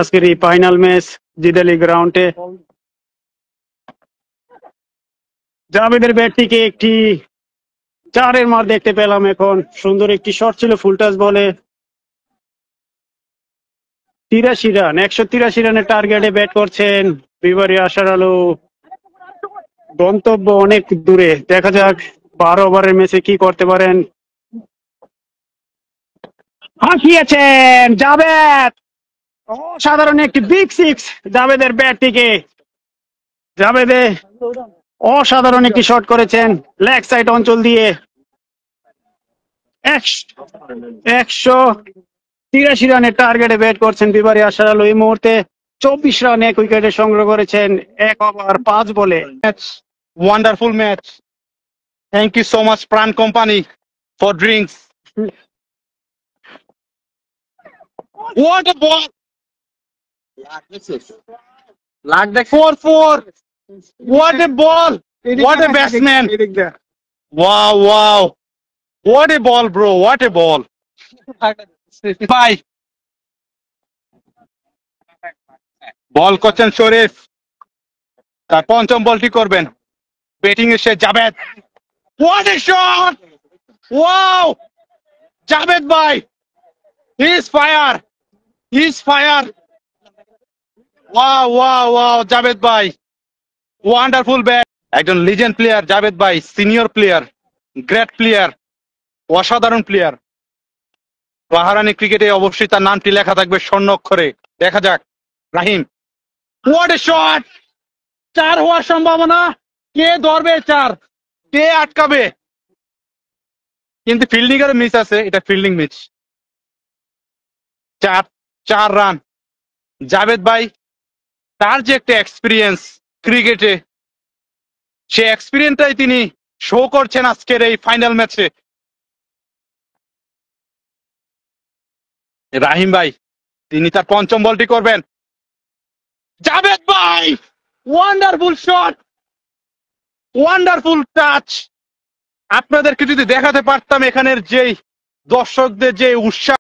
আজকের এই final match জিদালি গ্রাউন্ডে জাভেদের ব্যাট থেকে একটি চারের মার দেখতে পেলাম। এখন সুন্দর একটি শট ছিল ফুল টাচ বলে 83 রান, 183 রানের টার্গেটে ব্যাট করছেন বিবারি আশার আলো। গন্তব্য অনেক দূরে, দেখা যাক 12 ওভারের ম্যাচে কি করতে পারেন। হাঁকিয়েছেন জাভেদ, অসাধারণ একটি বিগ সিক্স জাভেদের ব্যাট থেকে। জাভেদে অসাধারণ একটি শট করেছেন লেগ সাইড অঞ্চল দিয়ে। 183 রানের টার্গেটে ব্যাট করছেন বিবারি আশার আলো। এই মুহূর্তে 24 রান 1 উইকেটে সংগ্রহ করেছেন 1 ওভার 5 বলে। Wonderful match. Thank you so much, Pran Company, for drinks. What a ball! Lakh দেখ 4-4. What a ball! What a batsman! Wow, wow. What a ball, bro. What a ball. Bye. বল করছেন শরীফ, তার পঞ্চম বলটি করবেন। ব্যাটিং এসে Javed. What a shot! Wow! Javed ভাই, he is fire. He is fire. Wow, wow, wow, Javed ভাই, wonderful bat. একজন legend player Javed ভাই, সিনিয়র প্লেয়ার, গ্রেট প্লেয়ার, অসাধারণ প্লেয়ার। বাহারানি ক্রিকেটে অবশ্যই তার নামটি লেখা থাকবে স্বর্ণ অক্ষরে। দেখা যাক রাহিম। What a shot! 4 হওয়ার সম্ভাবনা। কে ধরবে 4? কে আটকাবে? কিন্তু ফিল্ডিং এর মিস আছে, এটা ফিল্ডিং মিস। 4 রান। জাভেদ ভাই, তার যে একটা এক্সপিরিয়েন্স ক্রিকেটে, সে এক্সপিরিয়েন্সটাই তিনি শো করছেন আজকের এই ফাইনাল ম্যাচে। রাহিম ভাই, তিনি তার পঞ্চম বলটি করবেন। জাভেদ ভাই, ওয়ান্ডারফুল শট, ওয়ান্ডারফুল টাচ। আপনাদেরকে যদি দেখাতে পারতাম এখানের যেই দর্শকদের যে উৎসাহ।